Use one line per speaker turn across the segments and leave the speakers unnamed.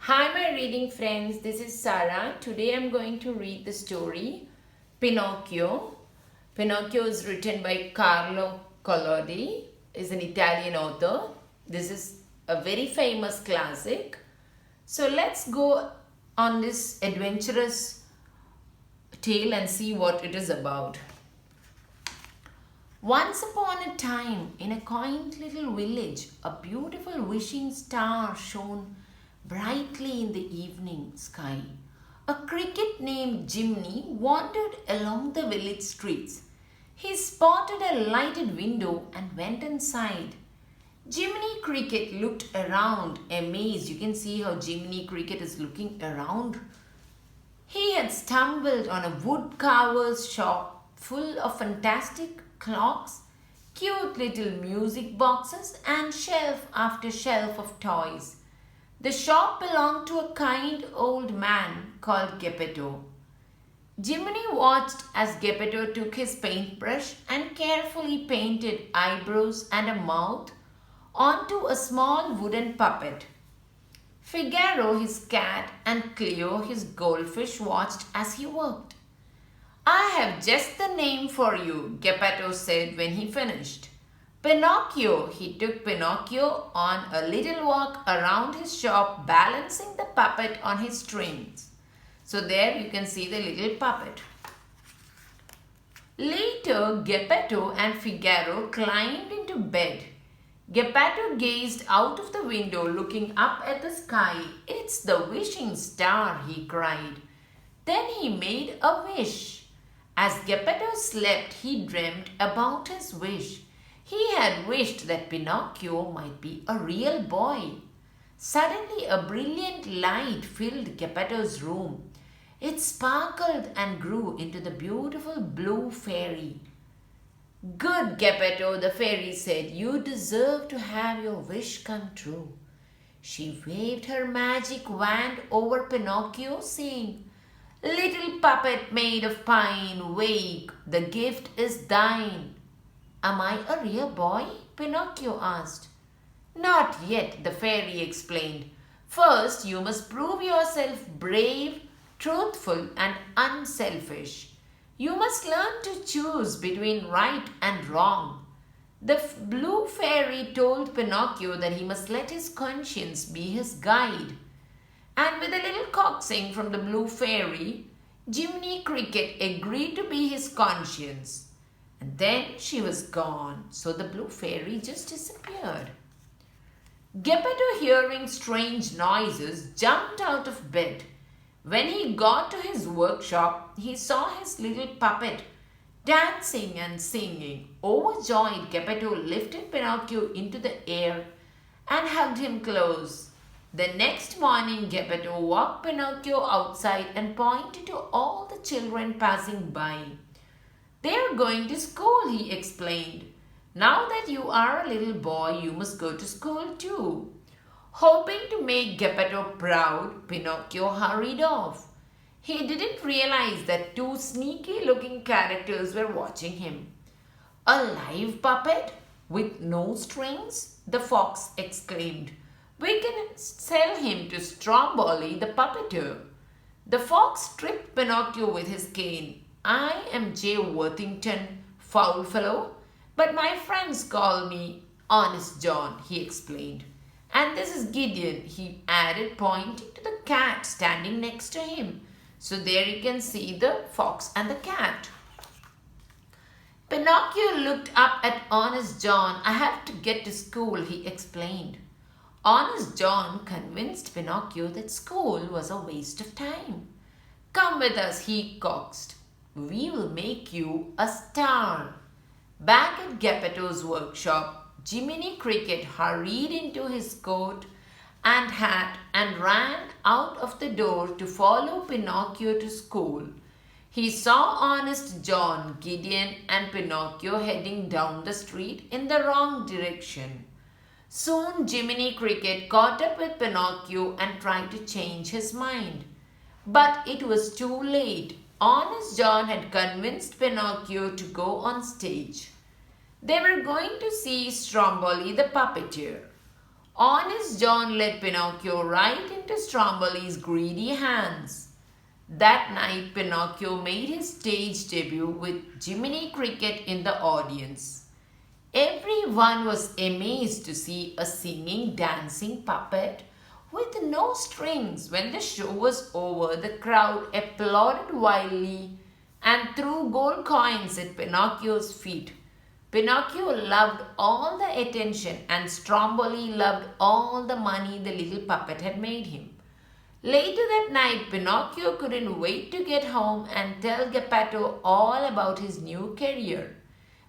Hi my reading friends, this is Sarah. Today I'm going to read the story Pinocchio. Pinocchio is written by Carlo Collodi, is an Italian author. This is a very famous classic. So let's go on this adventurous tale and see what it is about. Once upon a time, in a quaint little village, a beautiful wishing star shone brightly in the evening sky. A cricket named Jimmy wandered along the village streets. He spotted a lighted window and went inside. Jiminy Cricket looked around, amazed. You can see how Jiminy Cricket is looking around. He had stumbled on a woodcarver's shop full of fantastic clocks, cute little music boxes, and shelf after shelf of toys. The shop belonged to a kind old man called Geppetto. Jiminy watched as Geppetto took his paintbrush and carefully painted eyebrows and a mouth onto a small wooden puppet. Figaro, his cat, and Cleo, his goldfish, watched as he worked. "I have just the name for you," Geppetto said when he finished. Pinocchio. He took Pinocchio on a little walk around his shop, balancing the puppet on his strings. So there you can see the little puppet. Later, Geppetto and Figaro climbed into bed. Geppetto gazed out of the window, looking up at the sky. "It's the wishing star," he cried. Then he made a wish. As Geppetto slept, he dreamed about his wish. He had wished that Pinocchio might be a real boy. Suddenly, a brilliant light filled Geppetto's room. It sparkled and grew into the beautiful blue fairy. "Good, Geppetto," the fairy said. "You deserve to have your wish come true." She waved her magic wand over Pinocchio, saying, "Little puppet made of pine, wake, the gift is thine." "Am I a real boy?" Pinocchio asked. "Not yet," the fairy explained. "First, you must prove yourself brave, truthful, and unselfish. You must learn to choose between right and wrong." The blue fairy told Pinocchio that he must let his conscience be his guide. And with a little coaxing from the blue fairy, Jiminy Cricket agreed to be his conscience. And then she was gone, so the blue fairy just disappeared. Geppetto, hearing strange noises, jumped out of bed. When he got to his workshop, he saw his little puppet dancing and singing. Overjoyed, Geppetto lifted Pinocchio into the air and hugged him close. The next morning, Geppetto walked Pinocchio outside and pointed to all the children passing by. "They are going to school," he explained. "Now that you are a little boy, you must go to school too." Hoping to make Geppetto proud, Pinocchio hurried off. He didn't realize that two sneaky-looking characters were watching him. "A live puppet with no strings?" the fox exclaimed. "We can sell him to Stromboli the puppeteer." The fox tripped Pinocchio with his cane. "I am J. Worthington, foul fellow, but my friends call me Honest John," he explained. "And this is Gideon," he added, pointing to the cat standing next to him. So there you can see the fox and the cat. Pinocchio looked up at Honest John. "I have to get to school," he explained. Honest John convinced Pinocchio that school was a waste of time. "Come with us," he coaxed. "We will make you a star." Back at Geppetto's workshop, Jiminy Cricket hurried into his coat and hat and ran out of the door to follow Pinocchio to school. He saw Honest John, Gideon, and Pinocchio heading down the street in the wrong direction. Soon Jiminy Cricket caught up with Pinocchio and tried to change his mind. But it was too late. Honest John had convinced Pinocchio to go on stage. They were going to see Stromboli the puppeteer. Honest John led Pinocchio right into Stromboli's greedy hands. That night, Pinocchio made his stage debut with Jiminy Cricket in the audience. Everyone was amazed to see a singing, dancing puppet with no strings. When the show was over, the crowd applauded wildly and threw gold coins at Pinocchio's feet. Pinocchio loved all the attention and Stromboli loved all the money the little puppet had made him. Later that night, Pinocchio couldn't wait to get home and tell Geppetto all about his new career.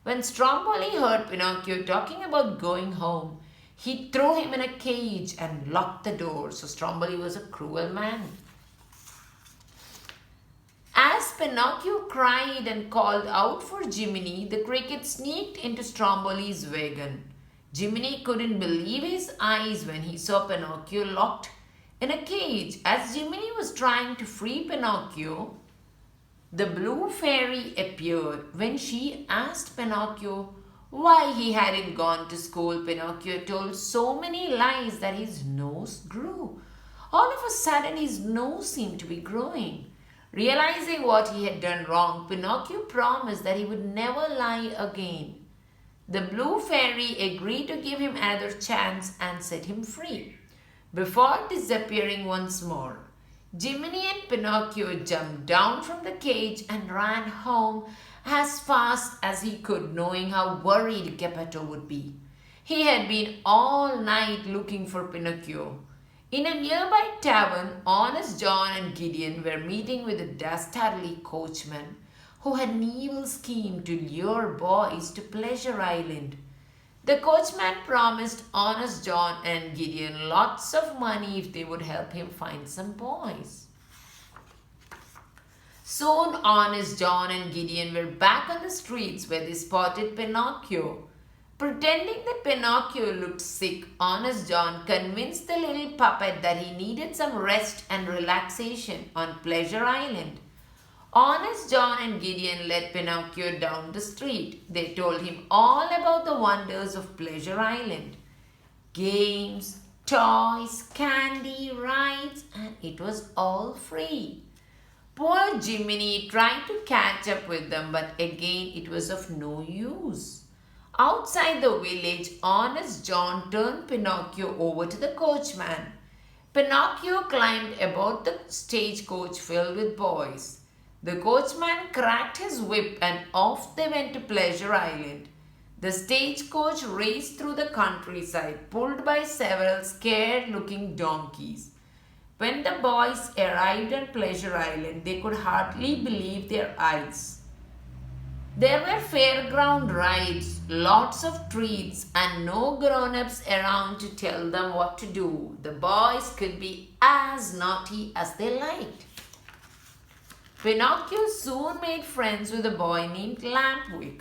When Stromboli heard Pinocchio talking about going home, he threw him in a cage and locked the door, so Stromboli was a cruel man. As Pinocchio cried and called out for Jiminy, the cricket sneaked into Stromboli's wagon. Jiminy couldn't believe his eyes when he saw Pinocchio locked in a cage. As Jiminy was trying to free Pinocchio, the blue fairy appeared. When she asked Pinocchio why he hadn't gone to school, Pinocchio told so many lies that his nose grew. All of a sudden, his nose seemed to be growing. Realizing what he had done wrong, Pinocchio promised that he would never lie again. The blue fairy agreed to give him another chance and set him free. Before disappearing once more, Jiminy and Pinocchio jumped down from the cage and ran home as fast as he could, knowing how worried Geppetto would be. He had been all night looking for Pinocchio. In a nearby tavern, Honest John and Gideon were meeting with a dastardly coachman who had an evil scheme to lure boys to Pleasure Island. The coachman promised Honest John and Gideon lots of money if they would help him find some boys. Soon Honest John and Gideon were back on the streets where they spotted Pinocchio. Pretending that Pinocchio looked sick, Honest John convinced the little puppet that he needed some rest and relaxation on Pleasure Island. Honest John and Gideon led Pinocchio down the street. They told him all about the wonders of Pleasure Island. Games, toys, candy, rides, and it was all free. Poor Jiminy tried to catch up with them, but again it was of no use. Outside the village, Honest John turned Pinocchio over to the coachman. Pinocchio climbed aboard the stagecoach filled with boys. The coachman cracked his whip and off they went to Pleasure Island. The stagecoach raced through the countryside, pulled by several scared-looking donkeys. When the boys arrived on Pleasure Island, they could hardly believe their eyes. There were fairground rides, lots of treats, and no grown-ups around to tell them what to do. The boys could be as naughty as they liked. Pinocchio soon made friends with a boy named Lampwick.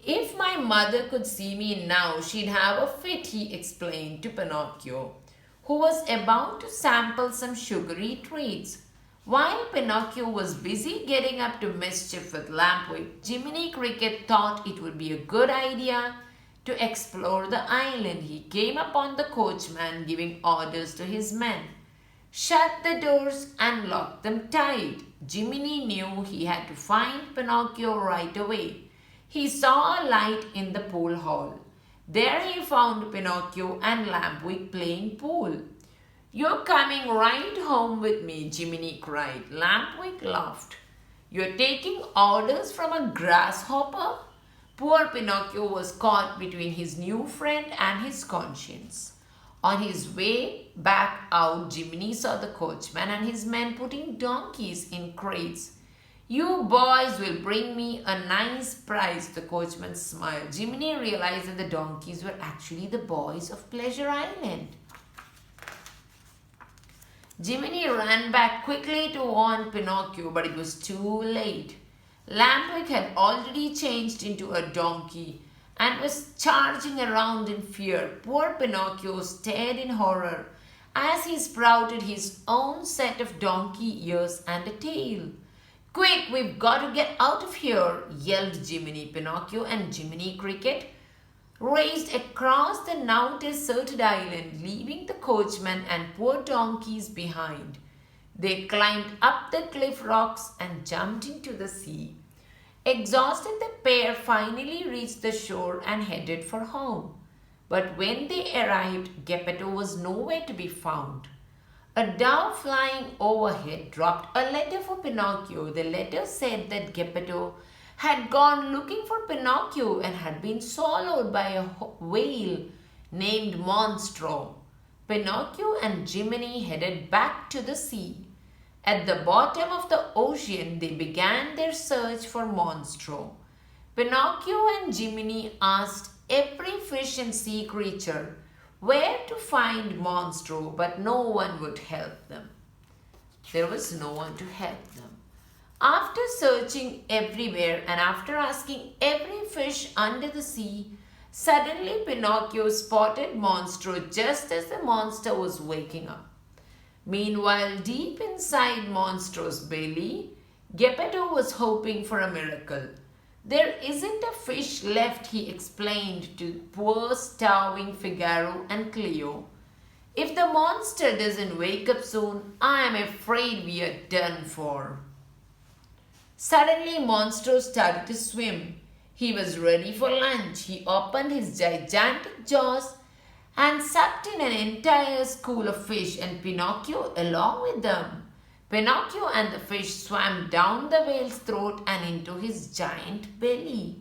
If my mother could see me now, she'd have a fit, he explained to Pinocchio, who was about to sample some sugary treats. While Pinocchio was busy getting up to mischief with Lampwick, Jiminy Cricket thought it would be a good idea to explore the island. He came upon the coachman giving orders to his men. Shut the doors and lock them tight. Jiminy knew he had to find Pinocchio right away. He saw a light in the pool hall. There he found Pinocchio and Lampwick playing pool. "You're coming right home with me," Jiminy cried. Lampwick laughed. "You're taking orders from a grasshopper?" Poor Pinocchio was caught between his new friend and his conscience. On his way back out, Jiminy saw the coachman and his men putting donkeys in crates. "You boys will bring me a nice prize," the coachman smiled. Jiminy realized that the donkeys were actually the boys of Pleasure Island. Jiminy ran back quickly to warn Pinocchio, but it was too late. Lampwick had already changed into a donkey and was charging around in fear. Poor Pinocchio stared in horror as he sprouted his own set of donkey ears and a tail. "Quick, we've got to get out of here," yelled Jiminy. Pinocchio and Jiminy Cricket raced across the now deserted island, leaving the coachman and poor donkeys behind. They climbed up the cliff rocks and jumped into the sea. Exhausted, the pair finally reached the shore and headed for home. But when they arrived, Geppetto was nowhere to be found. A dove flying overhead dropped a letter for Pinocchio. The letter said that Geppetto had gone looking for Pinocchio and had been swallowed by a whale named Monstro. Pinocchio and Jiminy headed back to the sea. At the bottom of the ocean, they began their search for Monstro. Pinocchio and Jiminy asked every fish and sea creature where to find Monstro, but no one would help them. There was no one to help them. After searching everywhere and after asking every fish under the sea, suddenly Pinocchio spotted Monstro just as the monster was waking up. Meanwhile, deep inside Monstro's belly, Geppetto was hoping for a miracle. There isn't a fish left, he explained to poor starving Figaro and Cleo. If the monster doesn't wake up soon, I am afraid we are done for. Suddenly, Monstro started to swim. He was ready for lunch. He opened his gigantic jaws and sucked in an entire school of fish and Pinocchio along with them. Pinocchio and the fish swam down the whale's throat and into his giant belly.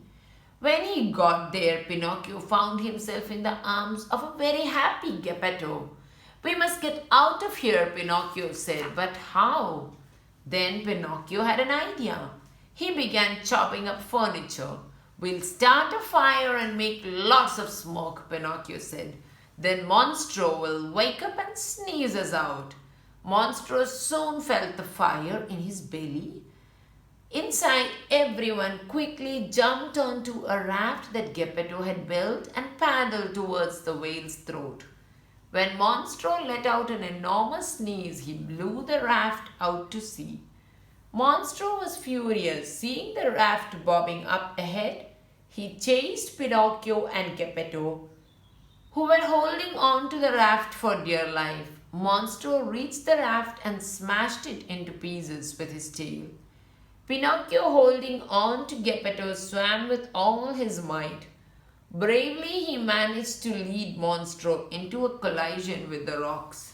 When he got there, Pinocchio found himself in the arms of a very happy Geppetto. We must get out of here, Pinocchio said, but how? Then Pinocchio had an idea. He began chopping up furniture. We'll start a fire and make lots of smoke, Pinocchio said. Then Monstro will wake up and sneeze us out. Monstro soon felt the fire in his belly. Inside, everyone quickly jumped onto a raft that Geppetto had built and paddled towards the whale's throat. When Monstro let out an enormous sneeze, he blew the raft out to sea. Monstro was furious. Seeing the raft bobbing up ahead, he chased Pinocchio and Geppetto, who were holding on to the raft for dear life. Monstro reached the raft and smashed it into pieces with his tail. Pinocchio, holding on to Geppetto, swam with all his might. Bravely, he managed to lead Monstro into a collision with the rocks.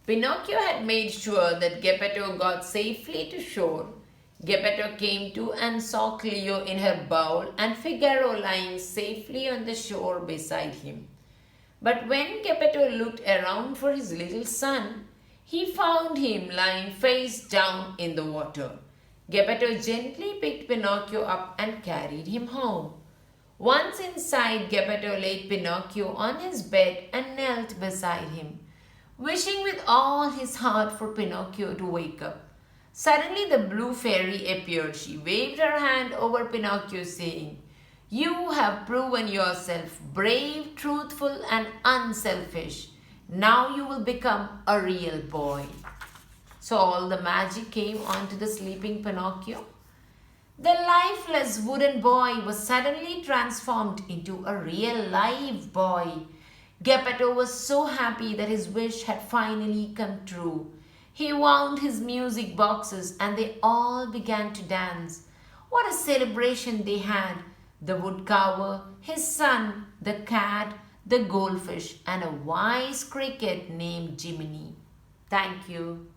Pinocchio had made sure that Geppetto got safely to shore. Geppetto came to and saw Cleo in her bowl and Figaro lying safely on the shore beside him. But when Geppetto looked around for his little son, he found him lying face down in the water. Geppetto gently picked Pinocchio up and carried him home. Once inside, Geppetto laid Pinocchio on his bed and knelt beside him, wishing with all his heart for Pinocchio to wake up. Suddenly the blue fairy appeared. She waved her hand over Pinocchio, saying, "You have proven yourself brave, truthful, and unselfish. Now you will become a real boy." So all the magic came onto the sleeping Pinocchio. The lifeless wooden boy was suddenly transformed into a real live boy. Geppetto was so happy that his wish had finally come true. He wound his music boxes and they all began to dance. What a celebration they had! The woodcarver, his son, the cat, the goldfish, and a wise cricket named Jiminy. Thank you.